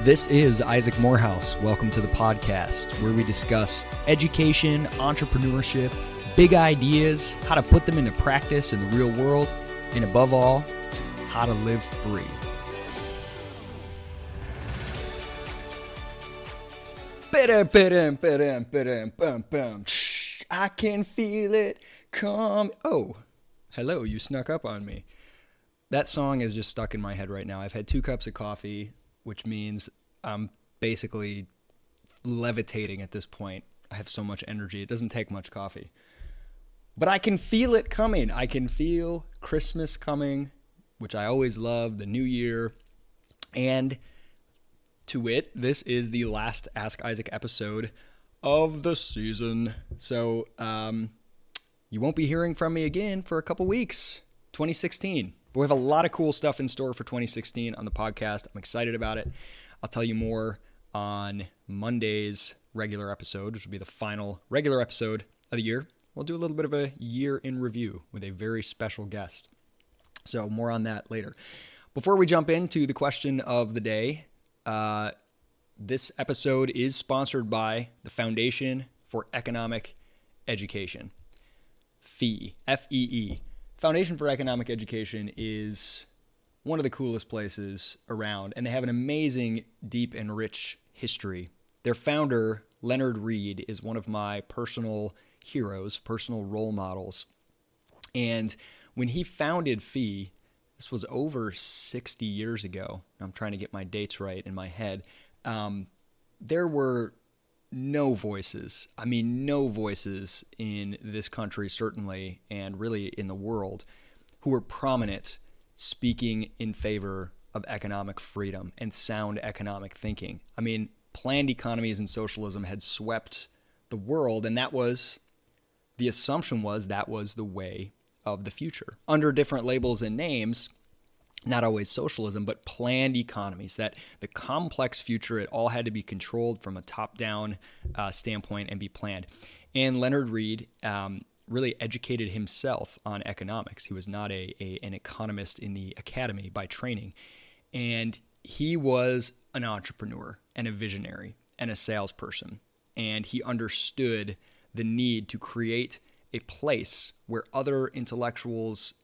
This is Isaac Morehouse. Welcome to the podcast where we discuss education, entrepreneurship, big ideas, how to put them into practice in the real world, and above all, how to live free. I can feel it come. Oh, hello, you snuck up on me. That song is just stuck in my head right now. I've had 2 cups of coffee, which means I'm basically levitating at this point. I have so much energy. It doesn't take much coffee. But I can feel it coming. I can feel Christmas coming, which I always love, the new year. And to wit, this is the last Ask Isaac episode of the season. So you won't be hearing from me again for a couple weeks, 2016. But we have a lot of cool stuff in store for 2016 on the podcast. I'm excited about it. I'll tell you more on Monday's regular episode, which will be the final regular episode of the year. We'll do a little bit of a year in review with a very special guest. So more on that later. Before we jump into the question of the day, this episode is sponsored by the Foundation for Economic Education, FEE, F-E-E. Foundation for Economic Education is one of the coolest places around, and they have an amazing, deep, and rich history. Their founder, Leonard Read, is one of my personal heroes, personal role models. And when he founded FEE, this was over 60 years ago. I'm trying to get my dates right in my head. There were no voices in this country, certainly, and really in the world, who were prominent speaking in favor of economic freedom and sound economic thinking. I mean, planned economies and socialism had swept the world, and the assumption was that was the way of the future. Under different labels and names, not always socialism, but planned economies, that the complex future, it all had to be controlled from a top-down standpoint and be planned. And Leonard Read really educated himself on economics. He was not an economist in the academy by training. And he was an entrepreneur and a visionary and a salesperson. And he understood the need to create a place where other intellectuals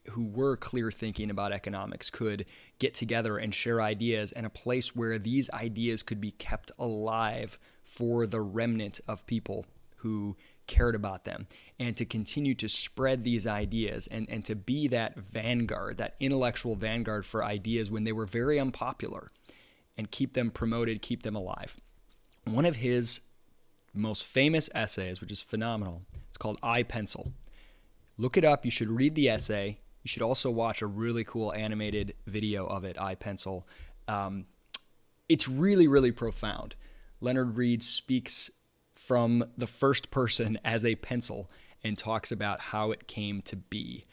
who were clear thinking about economics could get together and share ideas, and a place where these ideas could be kept alive for the remnant of people who cared about them, and to continue to spread these ideas and to be that vanguard, that intellectual vanguard for ideas when they were very unpopular, and keep them promoted, keep them alive. One of his most famous essays, which is phenomenal, it's called I, Pencil. Look it up. You should read the essay. You should also watch a really cool animated video of it, I, Pencil. It's really, really profound. Leonard Read speaks from the first person as a pencil and talks about how it came to be.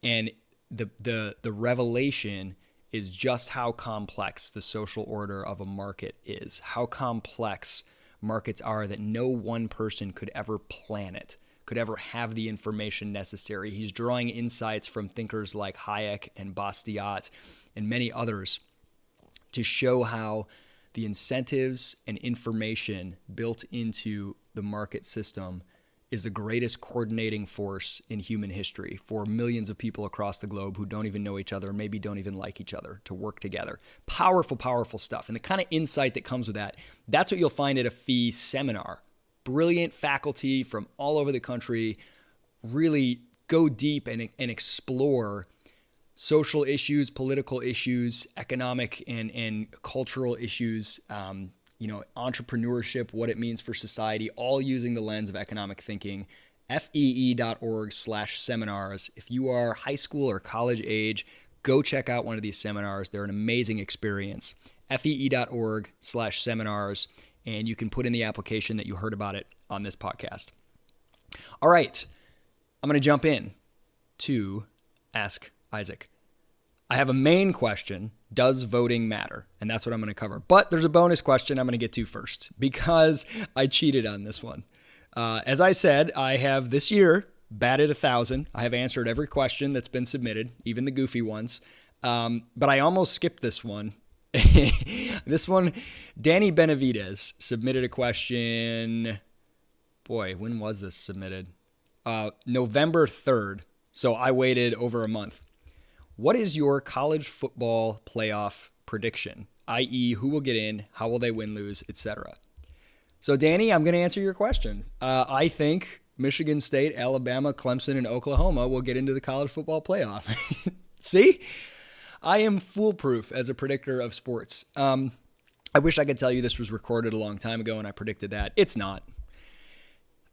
And the revelation is just how complex the social order of a market is, how complex markets are that no one person could ever plan it, could ever have the information necessary. He's drawing insights from thinkers like Hayek and Bastiat and many others to show how the incentives and information built into the market system is the greatest coordinating force in human history for millions of people across the globe who don't even know each other, maybe don't even like each other, to work together. Powerful, powerful stuff. And the kind of insight that comes with that, that's what you'll find at a FEE seminar. Brilliant faculty from all over the country really go deep and explore social issues, political issues, economic and cultural issues, entrepreneurship, what it means for society, all using the lens of economic thinking. FEE.org/seminars. If you are high school or college age, go check out one of these seminars. They're an amazing experience. FEE.org/seminars. And you can put in the application that you heard about it on this podcast. All right, I'm going to jump in to Ask Isaac. I have a main question, does voting matter? And that's what I'm going to cover. But there's a bonus question I'm going to get to first because I cheated on this one. As I said, I have this year batted 1,000. I have answered every question that's been submitted, even the goofy ones. But I almost skipped this one This one, Danny Benavidez submitted a question. Boy, when was this submitted? November 3rd. So I waited over a month. What is your college football playoff prediction? I.e., who will get in, how will they win, lose, etc. So, Danny, I'm going to answer your question. I think Michigan State, Alabama, Clemson, and Oklahoma will get into the college football playoff. See? I am foolproof as a predictor of sports. I wish I could tell you this was recorded a long time ago and I predicted that. It's not.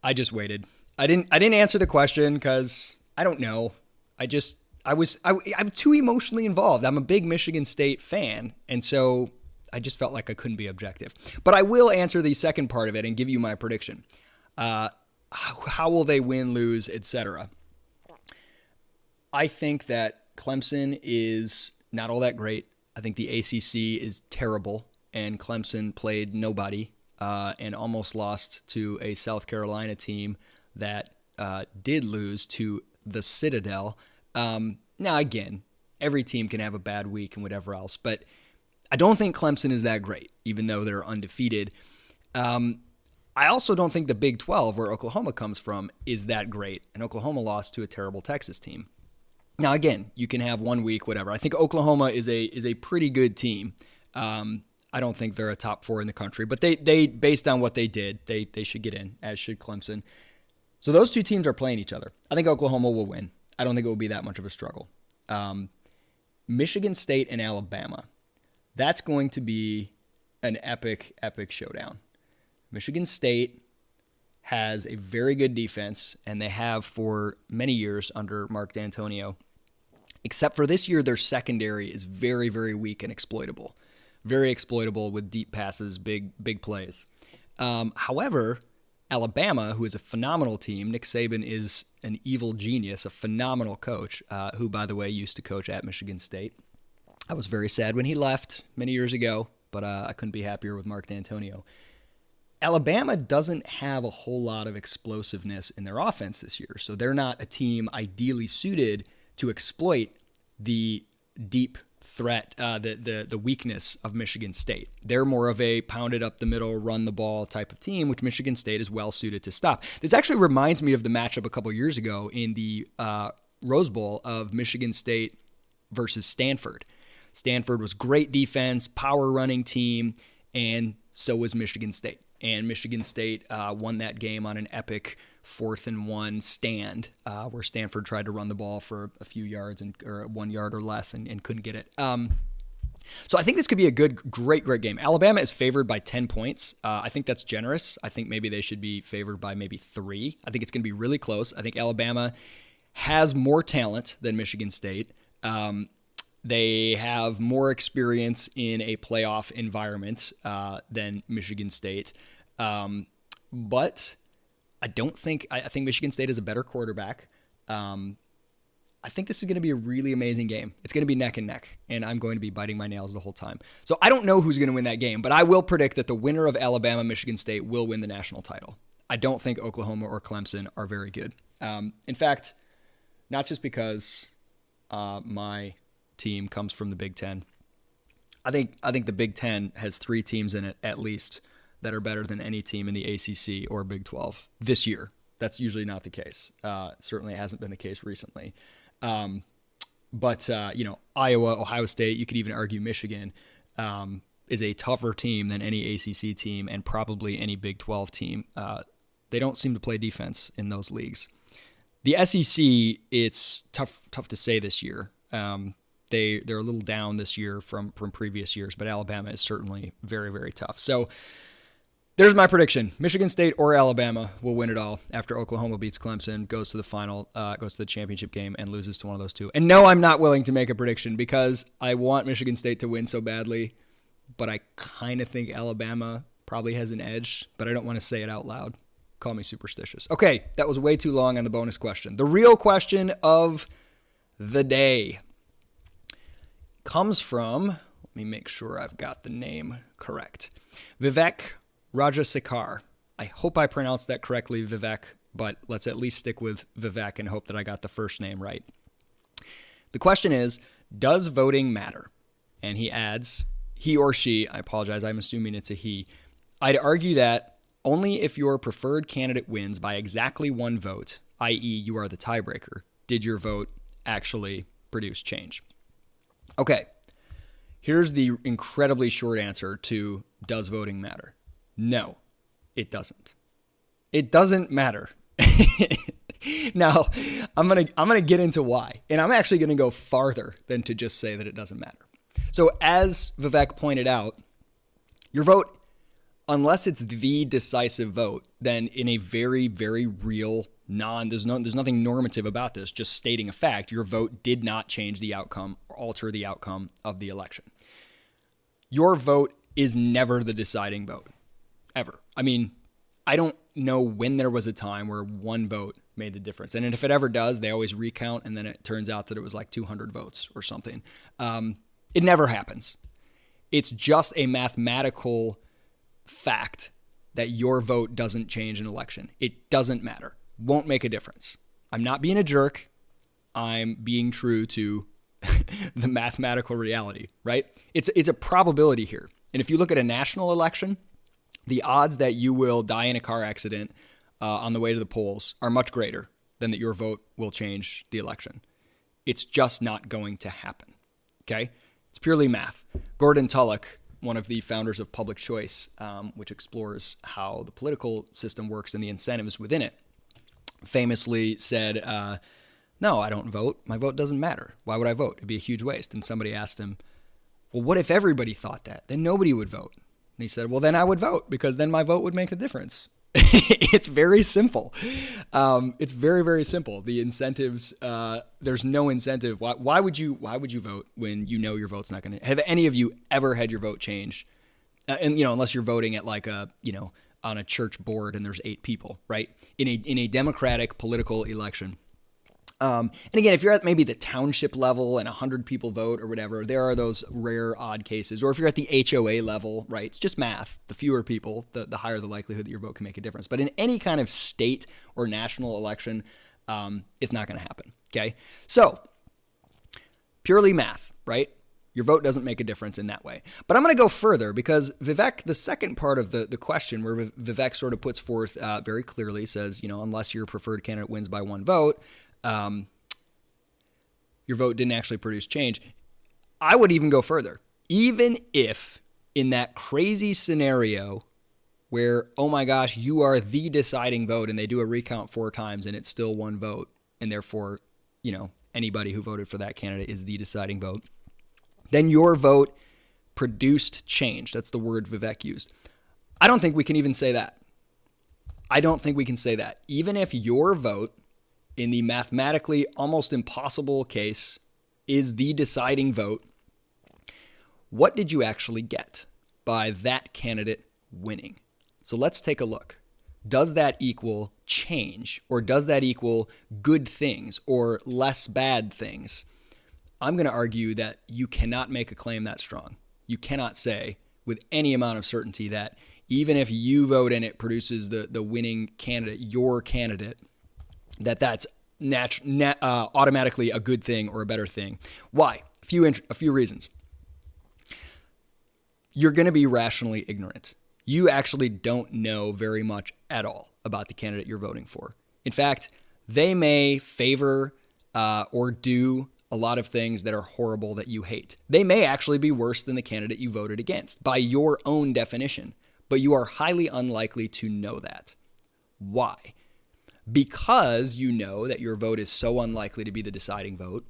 I just waited. I didn't answer the question because I don't know. I'm too emotionally involved. I'm a big Michigan State fan, and so I just felt like I couldn't be objective. But I will answer the second part of it and give you my prediction. How will they win, lose, etc. I think that Clemson is not all that great. I think the ACC is terrible, and Clemson played nobody and almost lost to a South Carolina team that did lose to the Citadel. Now, again, every team can have a bad week and whatever else, but I don't think Clemson is that great, even though they're undefeated. I also don't think the Big 12, where Oklahoma comes from, is that great, and Oklahoma lost to a terrible Texas team. Now, again, you can have 1 week, whatever. I think Oklahoma is a pretty good team. I don't think they're a top 4 in the country, but they based on what they did, they should get in, as should Clemson. So those two teams are playing each other. I think Oklahoma will win. I don't think it will be that much of a struggle. Michigan State and Alabama. That's going to be an epic, epic showdown. Michigan State has a very good defense, and they have for many years under Mark D'Antonio. Except for this year, their secondary is very, very weak and exploitable. Very exploitable with deep passes, big plays. However, Alabama, who is a phenomenal team, Nick Saban is an evil genius, a phenomenal coach, who, by the way, used to coach at Michigan State. I was very sad when he left many years ago, but I couldn't be happier with Mark D'Antonio. Alabama doesn't have a whole lot of explosiveness in their offense this year, so they're not a team ideally suited to exploit the deep threat, the weakness of Michigan State. They're more of a pounded up the middle, run the ball type of team, which Michigan State is well suited to stop. This actually reminds me of the matchup a couple years ago in the Rose Bowl of Michigan State versus Stanford. Stanford was great defense, power running team, and so was Michigan State. And Michigan State won that game on an epic 4th-and-1 stand where Stanford tried to run the ball for a few yards or 1 yard or less and couldn't get it. So I think this could be a great game. Alabama is favored by 10 points. I think that's generous. I think maybe they should be favored by maybe 3. I think it's going to be really close. I think Alabama has more talent than Michigan State. They have more experience in a playoff environment than Michigan State. But I think Michigan State is a better quarterback. I think this is going to be a really amazing game. It's going to be neck and neck, and I'm going to be biting my nails the whole time. So I don't know who's going to win that game, but I will predict that the winner of Alabama-Michigan State will win the national title. I don't think Oklahoma or Clemson are very good. In fact, not just because my team comes from the Big Ten. I think the Big Ten has 3 teams in it at least that are better than any team in the ACC or Big 12 this year. That's usually not the case. Certainly hasn't been the case recently. But Iowa, Ohio State, you could even argue Michigan, is a tougher team than any ACC team and probably any Big 12 team. They don't seem to play defense in those leagues. The SEC, it's tough to say this year. They're a little down this year from previous years, but Alabama is certainly very, very tough. So there's my prediction. Michigan State or Alabama will win it all after Oklahoma beats Clemson, goes to the final, goes to the championship game, and loses to one of those two. And no, I'm not willing to make a prediction because I want Michigan State to win so badly, but I kind of think Alabama probably has an edge, but I don't want to say it out loud. Call me superstitious. Okay, that was way too long on the bonus question. The real question of the day comes from, let me make sure I've got the name correct, Vivek Rajasekhar. I hope I pronounced that correctly, Vivek, but let's at least stick with Vivek and hope that I got the first name right. The question is, does voting matter? And he adds, he or she, I apologize, I'm assuming it's a he, I'd argue that only if your preferred candidate wins by exactly one vote, i.e. you are the tiebreaker, did your vote actually produce change. Okay, here's the incredibly short answer to does voting matter? No, it doesn't. It doesn't matter. Now, I'm gonna get into why, and I'm actually gonna go farther than to just say that it doesn't matter. So as Vivek pointed out, your vote, unless it's the decisive vote, then in a very, very real there's nothing normative about this, just stating a fact, your vote did not change the outcome or alter the outcome of the election. Your vote is never the deciding vote, ever. I mean, I don't know when there was a time where one vote made the difference. And if it ever does, they always recount, and then it turns out that it was like 200 votes or something. It never happens. It's just a mathematical fact that your vote doesn't change an election. It doesn't matter. Won't make a difference. I'm not being a jerk. I'm being true to the mathematical reality, right? It's a probability here. And if you look at a national election, the odds that you will die in a car accident on the way to the polls are much greater than that your vote will change the election. It's just not going to happen, okay? It's purely math. Gordon Tullock, one of the founders of Public Choice, which explores how the political system works and the incentives within it, famously said, no, I don't vote. My vote doesn't matter. Why would I vote? It'd be a huge waste. And somebody asked him, well, what if everybody thought that? Then nobody would vote. And he said, well, then I would vote because then my vote would make a difference. It's very simple. It's very, very simple. The incentives, there's no incentive. Why would you vote when you know your vote's not going to? Have any of you ever had your vote change? And unless you're voting at like on a church board and there's 8 people, right? In a democratic political election. And again, if you're at maybe the township level and 100 people vote or whatever, there are those rare odd cases. Or if you're at the HOA level, right? It's just math. The fewer people, the higher the likelihood that your vote can make a difference. But in any kind of state or national election, it's not going to happen. Okay. So purely math, right? Your vote doesn't make a difference in that way. But I'm going to go further because Vivek, the second part of the question where Vivek sort of puts forth very clearly says, unless your preferred candidate wins by one vote, your vote didn't actually produce change. I would even go further. Even if in that crazy scenario where, oh my gosh, you are the deciding vote and they do a recount 4 times and it's still one vote and therefore, anybody who voted for that candidate is the deciding vote, then your vote produced change. That's the word Vivek used. I don't think we can even say that. Even if your vote in the mathematically almost impossible case is the deciding vote, what did you actually get by that candidate winning? So let's take a look. Does that equal change, or does that equal good things or less bad things? I'm going to argue that you cannot make a claim that strong. You cannot say with any amount of certainty that even if you vote and it produces the winning candidate, your candidate, that's automatically a good thing or a better thing. Why? A few reasons. You're going to be rationally ignorant. You actually don't know very much at all about the candidate you're voting for. In fact, they may favor or do a lot of things that are horrible that you hate. They may actually be worse than the candidate you voted against by your own definition, but you are highly unlikely to know that. Why? Because you know that your vote is so unlikely to be the deciding vote,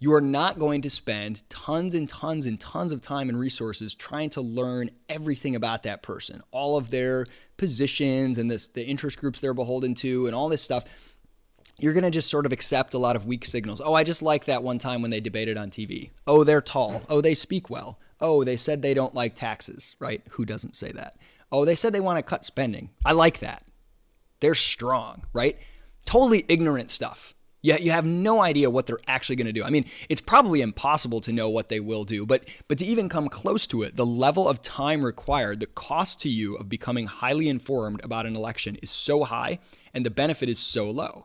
you are not going to spend tons and tons and tons of time and resources trying to learn everything about that person, all of their positions and the interest groups they're beholden to and all this stuff. You're going to just sort of accept a lot of weak signals. Oh, I just like that one time when they debated on TV. Oh, they're tall. Oh, they speak well. Oh, they said they don't like taxes, right? Who doesn't say that? Oh, they said they want to cut spending. I like that. They're strong, right? Totally ignorant stuff. You have no idea what they're actually going to do. I mean, it's probably impossible to know what they will do, but to even come close to it, the level of time required, the cost to you of becoming highly informed about an election is so high, and the benefit is so low.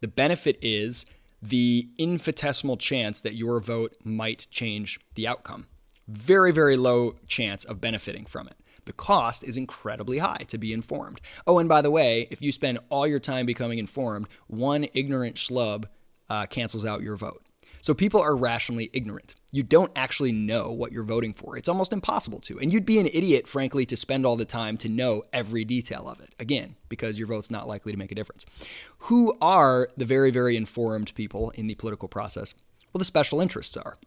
The benefit is the infinitesimal chance that your vote might change the outcome. very, very low chance of benefiting from it. The cost is incredibly high to be informed. Oh, and by the way, if you spend all your time becoming informed, one ignorant schlub cancels out your vote. So people are rationally ignorant. You don't actually know what you're voting for. It's almost impossible to. And you'd be an idiot, frankly, to spend all the time to know every detail of it. Again, because your vote's not likely to make a difference. Who are the very, very informed people in the political process? Well, the special interests are,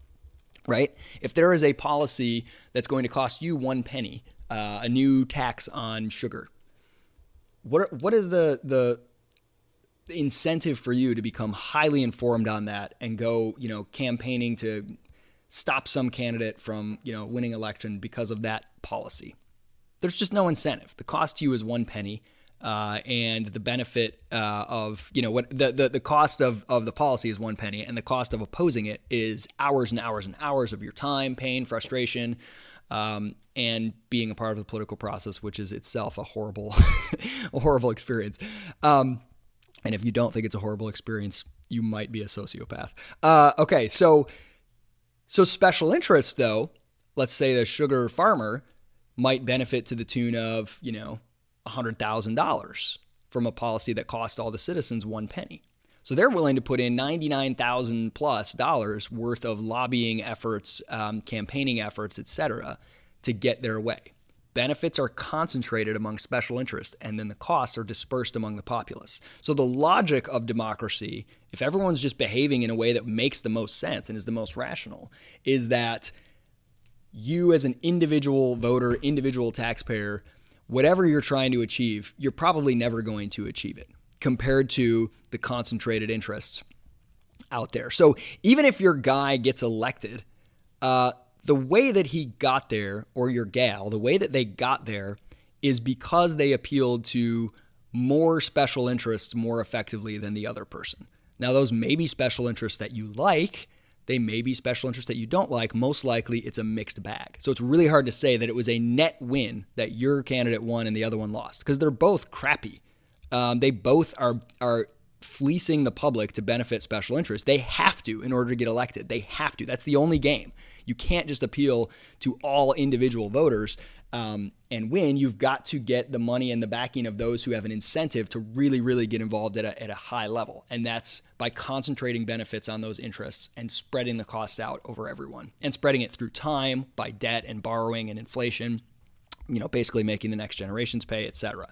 right? If there is a policy that's going to cost you 1 penny, a new tax on sugar, what is the incentive for you to become highly informed on that and go, campaigning to stop some candidate from, winning election because of that policy? There's just no incentive. The cost to you is 1 penny, and the benefit of, what the cost of the policy is 1 penny, and the cost of opposing it is hours and hours and hours of your time, pain, frustration, and being a part of the political process, which is itself a horrible, a horrible experience. And if you don't think it's a horrible experience, you might be a sociopath. Okay, so special interests, though, let's say the sugar farmer might benefit to the tune of, $100,000 from a policy that cost all the citizens 1 penny. So they're willing to put in $99,000 plus worth of lobbying efforts, campaigning efforts, etc., to get their way. Benefits are concentrated among special interests, and then the costs are dispersed among the populace. So the logic of democracy, if everyone's just behaving in a way that makes the most sense and is the most rational, is that you as an individual voter, individual taxpayer, whatever you're trying to achieve, you're probably never going to achieve it compared to the concentrated interests out there. So even if your guy gets elected, the way that he got there, or your gal, the way that they got there is because they appealed to more special interests more effectively than the other person. Now, those may be special interests that you like. They may be special interests that you don't like. Most likely, it's a mixed bag. So it's really hard to say that it was a net win that your candidate won and the other one lost, because they're both crappy. They both are fleecing the public to benefit special interests. They have to in order to get elected. They have to. That's the only game. You can't just appeal to all individual voters and win. You've got to get the money and the backing of those who have an incentive to really, really get involved at a high level. And that's by concentrating benefits on those interests and spreading the costs out over everyone and spreading it through time by debt and borrowing and inflation, basically making the next generations pay, et cetera.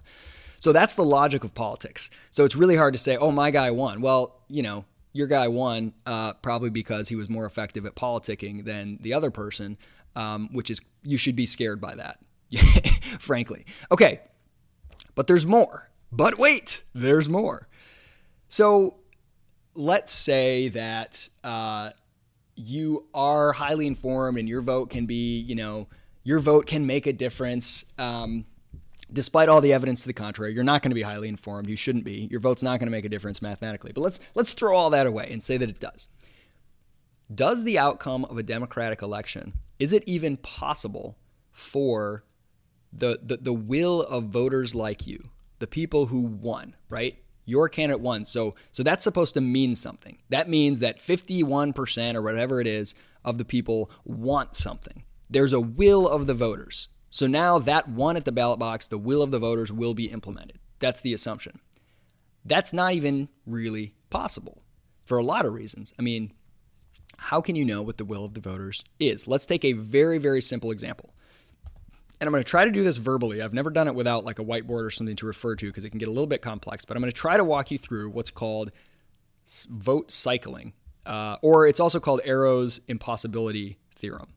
So that's the logic of politics. So it's really hard to say, oh, my guy won. Well, your guy won probably because he was more effective at politicking than the other person, which is, you should be scared by that, frankly. Okay, but there's more. But wait, there's more. So let's say that you are highly informed and your vote can be, your vote can make a difference. Despite all the evidence to the contrary, you're not going to be highly informed. You shouldn't be. Your vote's not going to make a difference mathematically. But let's throw all that away and say that it does. Does the outcome of a democratic election, is it even possible for the will of voters like you, the people who won, right? Your candidate won. So that's supposed to mean something. That means that 51% or whatever it is of the people want something. There's a will of the voters. So now that won at the ballot box, the will of the voters will be implemented. That's the assumption. That's not even really possible for a lot of reasons. I mean, how can you know what the will of the voters is? Let's take a very, very simple example. And I'm going to try to do this verbally. I've never done it without like a whiteboard or something to refer to because it can get a little bit complex. But I'm going to try to walk you through what's called vote cycling, or it's also called Arrow's impossibility theorem.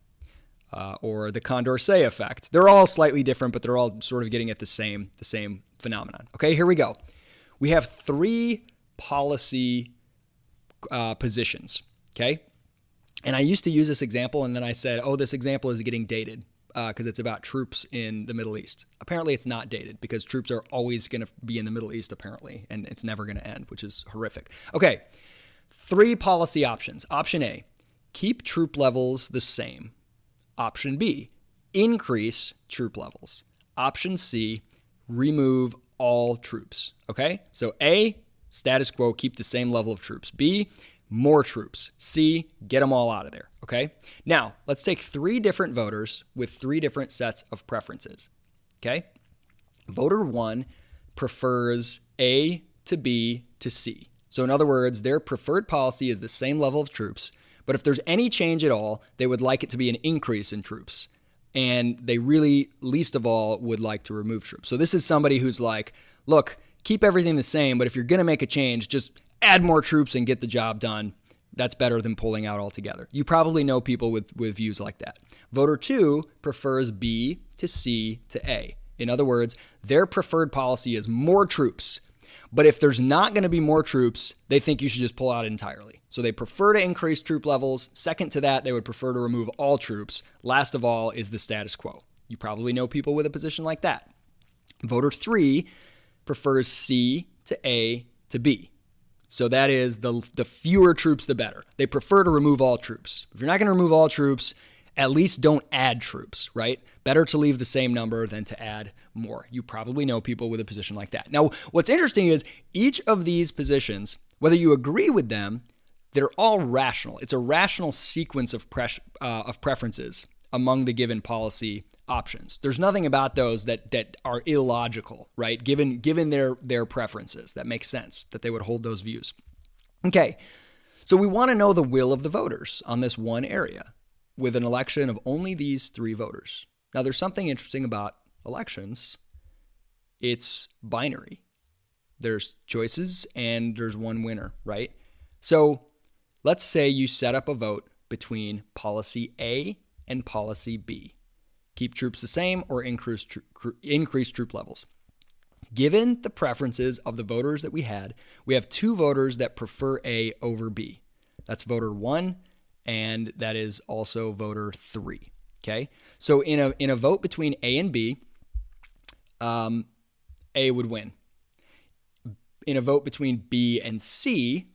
Or the Condorcet effect. They're all slightly different, but they're all sort of getting at the same phenomenon. Okay, here we go. We have 3 policy positions, okay? And I used to use this example, and then I said, oh, this example is getting dated because it's about troops in the Middle East. Apparently, it's not dated because troops are always going to be in the Middle East, apparently, and it's never going to end, which is horrific. Okay, 3 policy options. Option A, keep troop levels the same. Option B, increase troop levels. Option C, remove all troops. Okay? So A, status quo, keep the same level of troops. B, more troops. C, get them all out of there, okay? Now, let's take 3 different voters with 3 different sets of preferences, okay? Voter 1 prefers A to B to C. So in other words, their preferred policy is the same level of troops, but if there's any change at all, they would like it to be an increase in troops. And they really, least of all, would like to remove troops. So this is somebody who's like, look, keep everything the same, but if you're going to make a change, just add more troops and get the job done. That's better than pulling out altogether. You probably know people with views like that. Voter 2 prefers B to C to A. In other words, their preferred policy is more troops. But if there's not going to be more troops, they think you should just pull out entirely. So they prefer to increase troop levels. Second to that, they would prefer to remove all troops. Last of all is the status quo. You probably know people with a position like that. Voter 3 prefers C to A to B. So that is the fewer troops, the better. They prefer to remove all troops. If you're not going to remove all troops, at least don't add troops, right? Better to leave the same number than to add more. You probably know people with a position like that. Now, what's interesting is each of these positions, whether you agree with them, they're all rational. It's a rational sequence of preferences among the given policy options. There's nothing about those that are illogical, right? Given their preferences, that makes sense that they would hold those views. Okay, so we want to know the will of the voters on this one area with an election of only these 3 voters. Now, there's something interesting about elections. It's binary. There's choices and there's one winner, right? So let's say you set up a vote between policy A and policy B. Keep troops the same or increase troop levels. Given the preferences of the voters that we have 2 voters that prefer A over B. That's voter 1 and that is also voter 3. Okay, so in a vote between A and B, A would win. In a vote between B and C,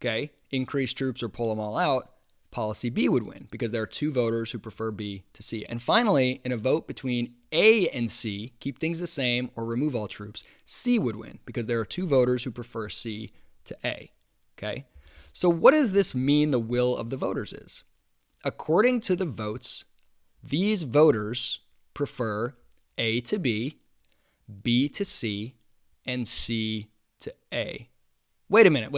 okay, increase troops or pull them all out, policy B would win because there are 2 voters who prefer B to C. And finally, in a vote between A and C, keep things the same or remove all troops, C would win because there are 2 voters who prefer C to A. Okay, so what does this mean the will of the voters is? According to the votes, these voters prefer A to B, B to C, and C to A. Wait a minute.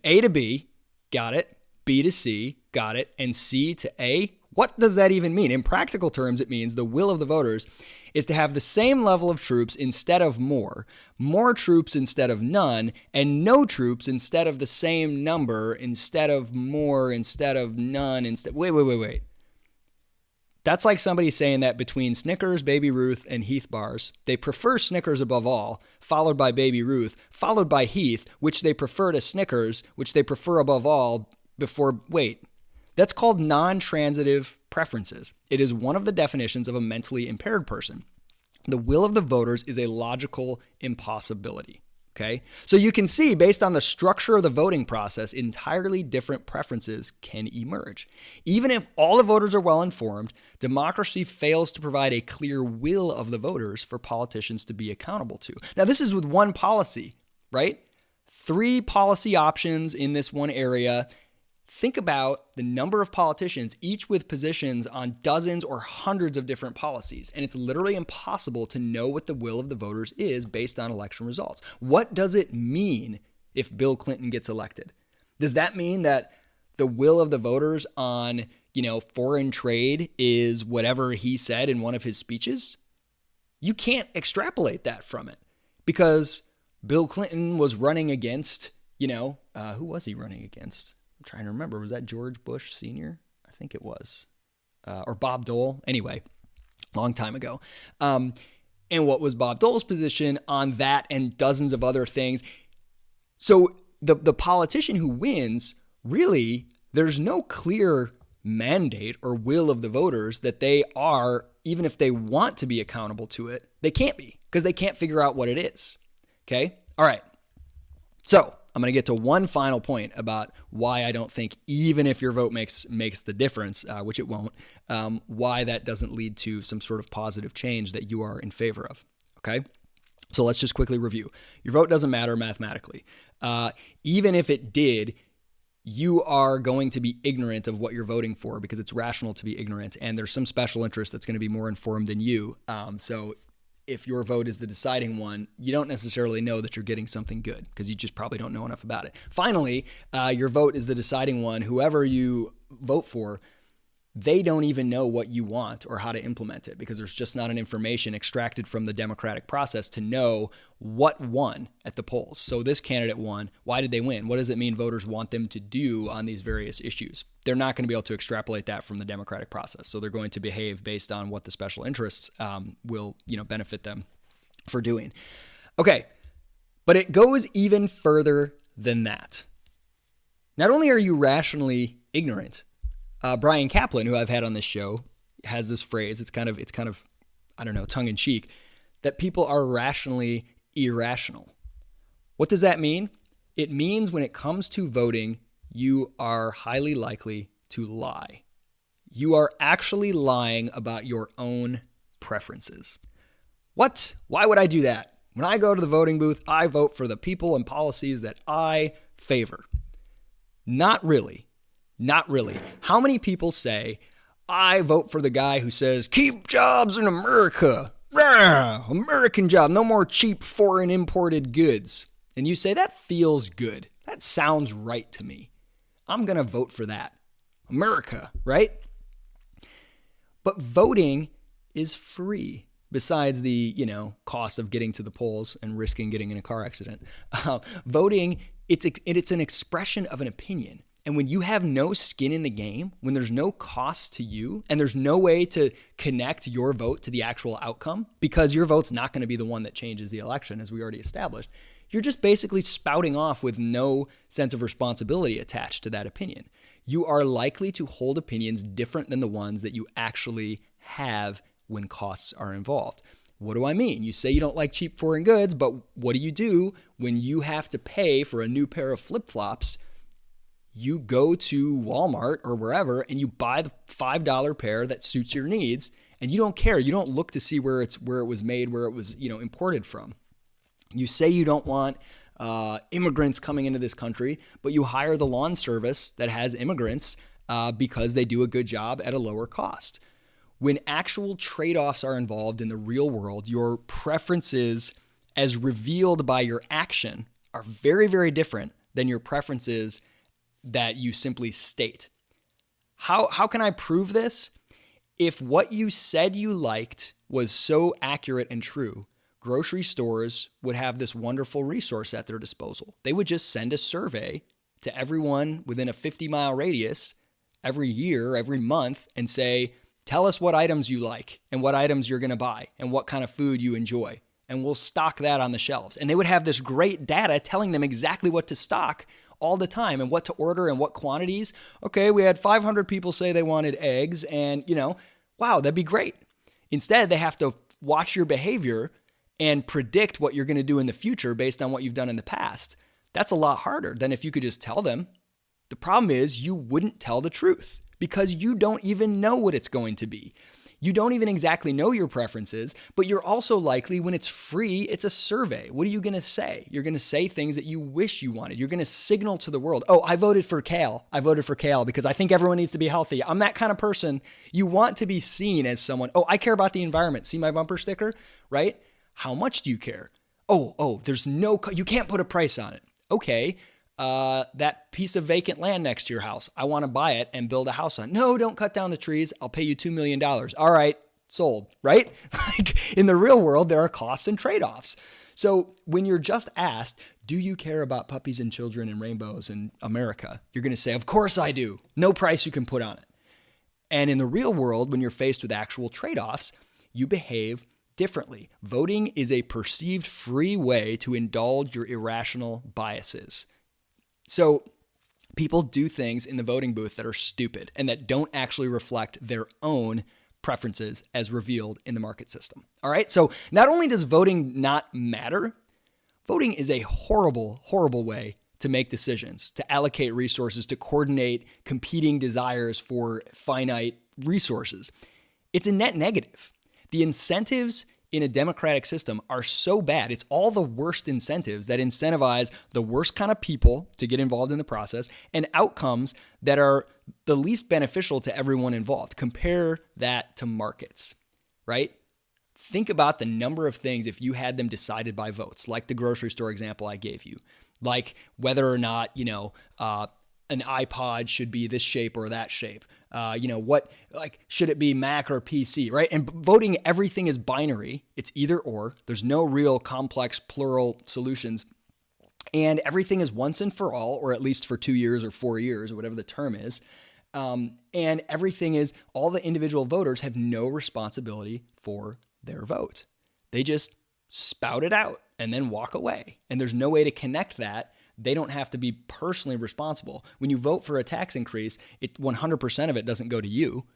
A to B, got it. B to C, got it. And C to A? What does that even mean? In practical terms, it means the will of the voters is to have the same level of troops instead of more troops instead of none, and no troops instead of the same number, instead of more, instead of none, Wait. That's like somebody saying that between Snickers, Baby Ruth, and Heath bars, they prefer Snickers above all, followed by Baby Ruth, followed by Heath, which they prefer to Snickers, which they prefer above all before, That's called non-transitive preferences. It is one of the definitions of a mentally impaired person. The will of the voters is a logical impossibility. Okay, so you can see based on the structure of the voting process, entirely different preferences can emerge. Even if all the voters are well informed, democracy fails to provide a clear will of the voters for politicians to be accountable to. Now, this is with one policy, right? 3 policy options in this one area. Think about the number of politicians, each with positions on dozens or hundreds of different policies. And it's literally impossible to know what the will of the voters is based on election results. What does it mean if Bill Clinton gets elected? Does that mean that the will of the voters on, foreign trade is whatever he said in one of his speeches? You can't extrapolate that from it because Bill Clinton was running against, who was he running against? I'm trying to remember. Was that George Bush Sr.? I think it was. Or Bob Dole. Anyway, long time ago. And what was Bob Dole's position on that and dozens of other things? So the politician who wins, really, there's no clear mandate or will of the voters that they are, even if they want to be accountable to it, they can't be because they can't figure out what it is. Okay? All right. So I'm going to get to one final point about why I don't think even if your vote makes the difference, which it won't, why that doesn't lead to some sort of positive change that you are in favor of. Okay? So let's just quickly review. Your vote doesn't matter mathematically. Even if it did, you are going to be ignorant of what you're voting for because it's rational to be ignorant, and there's some special interest that's going to be more informed than you. So if your vote is the deciding one, you don't necessarily know that you're getting something good because you just probably don't know enough about it. Finally, your vote is the deciding one. Whoever you vote for, they don't even know what you want or how to implement it because there's just not an information extracted from the democratic process to know what won at the polls. So this candidate won. Why did they win? What does it mean voters want them to do on these various issues? They're not going to be able to extrapolate that from the democratic process. So they're going to behave based on what the special interests will, benefit them for doing. Okay, but it goes even further than that. Not only are you rationally ignorant, Brian Kaplan, who I've had on this show, has this phrase. It's kind of, I don't know, tongue in cheek, that people are rationally irrational. What does that mean? It means when it comes to voting, you are highly likely to lie. You are actually lying about your own preferences. What? Why would I do that? When I go to the voting booth, I vote for the people and policies that I favor. Not really. Not really. How many people say, I vote for the guy who says, keep jobs in America. Rah, American job. No more cheap foreign imported goods. And you say, that feels good. That sounds right to me. I'm going to vote for that. America, right? But voting is free. Besides the, cost of getting to the polls and risking getting in a car accident. Voting, it's an expression of an opinion. And when you have no skin in the game, when there's no cost to you, and there's no way to connect your vote to the actual outcome, because your vote's not going to be the one that changes the election, as we already established, you're just basically spouting off with no sense of responsibility attached to that opinion. You are likely to hold opinions different than the ones that you actually have when costs are involved. What do I mean? You say you don't like cheap foreign goods, but what do when you have to pay for a new pair of flip-flops? You go to Walmart or wherever and you buy the $5 pair that suits your needs, and you don't care. You don't look to see where it was made, where it was, imported from. You say you don't want immigrants coming into this country, but you hire the lawn service that has immigrants because they do a good job at a lower cost. When actual trade-offs are involved in the real world, your preferences as revealed by your action are very, very different than your preferences that you simply state. How can I prove this? If what you said you liked was so accurate and true, grocery stores would have this wonderful resource at their disposal. They would just send a survey to everyone within a 50-mile radius every year, every month, and say, tell us what items you like and what items you're going to buy and what kind of food you enjoy. And we'll stock that on the shelves. And they would have this great data telling them exactly what to stock all the time and what to order and what quantities. Okay, we had 500 people say they wanted eggs and, wow, that'd be great. Instead, they have to watch your behavior and predict what you're going to do in the future based on what you've done in the past. That's a lot harder than if you could just tell them. The problem is you wouldn't tell the truth because you don't even know what it's going to be. You don't even exactly know your preferences, but you're also likely, when it's free, it's a survey. What are you going to say? You're going to say things that you wish you wanted. You're going to signal to the world, oh, I voted for kale. I voted for kale because I think everyone needs to be healthy. I'm that kind of person. You want to be seen as someone, oh, I care about the environment. See my bumper sticker, right? How much do you care? Oh, you can't put a price on it. Okay. That piece of vacant land next to your house, I want to buy it and build a house on it. No, don't cut down the trees. I'll pay you $2 million. All right, sold, right? Like in the real world, there are costs and trade-offs. So when you're just asked, do you care about puppies and children and rainbows in America? You're going to say, of course I do. No price you can put on it. And in the real world, when you're faced with actual trade-offs, you behave differently. Voting is a perceived free way to indulge your irrational biases. So people do things in the voting booth that are stupid and that don't actually reflect their own preferences as revealed in the market system. All right. So not only does voting not matter, voting is a horrible, horrible way to make decisions, to allocate resources, to coordinate competing desires for finite resources. It's a net negative. The incentives in a democratic system are so bad. It's all the worst incentives that incentivize the worst kind of people to get involved in the process and outcomes that are the least beneficial to everyone involved. Compare that to markets, right? Think about the number of things if you had them decided by votes, like the grocery store example I gave you, like whether or not, an iPod should be this shape or that shape. Should it be Mac or PC, right? And voting, everything is binary. It's either or. There's no real complex plural solutions. And everything is once and for all, or at least for 2 years or 4 years or whatever the term is. And everything is, all the individual voters have no responsibility for their vote. They just spout it out and then walk away. And there's no way to connect that. They don't have to be personally responsible. When you vote for a tax increase, 100% of it doesn't go to you.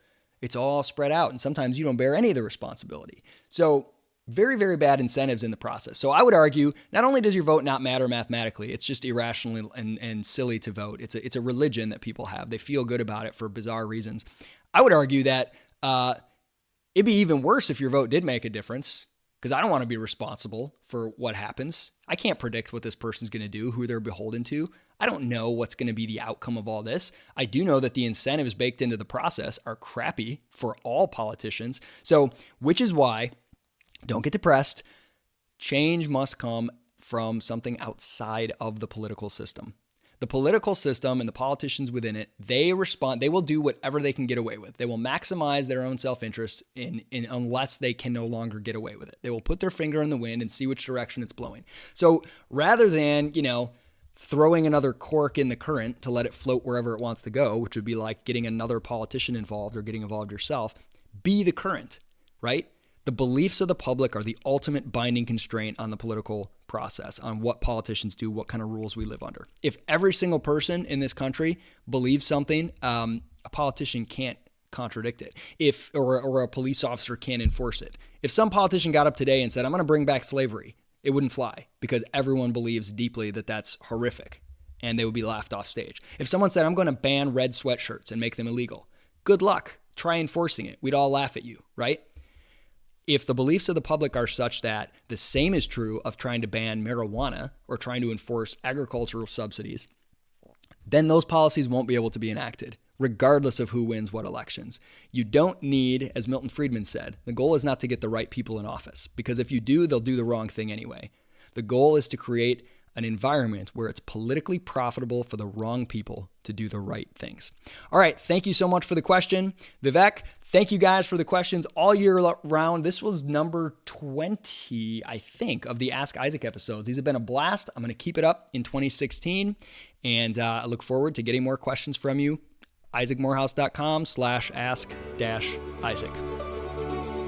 It's all spread out, and sometimes you don't bear any of the responsibility. So very, very bad incentives in the process. So I would argue, not only does your vote not matter mathematically, it's just irrational and silly to vote. It's a religion that people have. They feel good about it for bizarre reasons. I would argue that it'd be even worse if your vote did make a difference, because I don't want to be responsible for what happens. I can't predict what this person's going to do, who they're beholden to. I don't know what's going to be the outcome of all this. I do know that the incentives baked into the process are crappy for all politicians. So, which is why, don't get depressed. Change must come from something outside of the political system. The political system and the politicians within it, they will do whatever they can get away with. They will maximize their own self-interest unless they can no longer get away with it. They will put their finger in the wind and see which direction it's blowing. So rather than, throwing another cork in the current to let it float wherever it wants to go, which would be like getting another politician involved or getting involved yourself, be the current, right? The beliefs of the public are the ultimate binding constraint on the political process, on what politicians do, what kind of rules we live under. If every single person in this country believes something, a politician can't contradict it. Or a police officer can't enforce it. If some politician got up today and said, I'm going to bring back slavery, it wouldn't fly, because everyone believes deeply that that's horrific, and they would be laughed off stage. If someone said, I'm going to ban red sweatshirts and make them illegal, good luck. Try enforcing it. We'd all laugh at you, right? If the beliefs of the public are such that the same is true of trying to ban marijuana or trying to enforce agricultural subsidies, then those policies won't be able to be enacted, regardless of who wins what elections. You don't need, as Milton Friedman said, the goal is not to get the right people in office, because if you do, they'll do the wrong thing anyway. The goal is to create an environment where it's politically profitable for the wrong people to do the right things. All right, thank you so much for the question, Vivek. Thank you guys for the questions all year round. This was number 20, I think, of the Ask Isaac episodes. These have been a blast. I'm going to keep it up in 2016, and I look forward to getting more questions from you. isaacmorehouse.com/ask-isaac.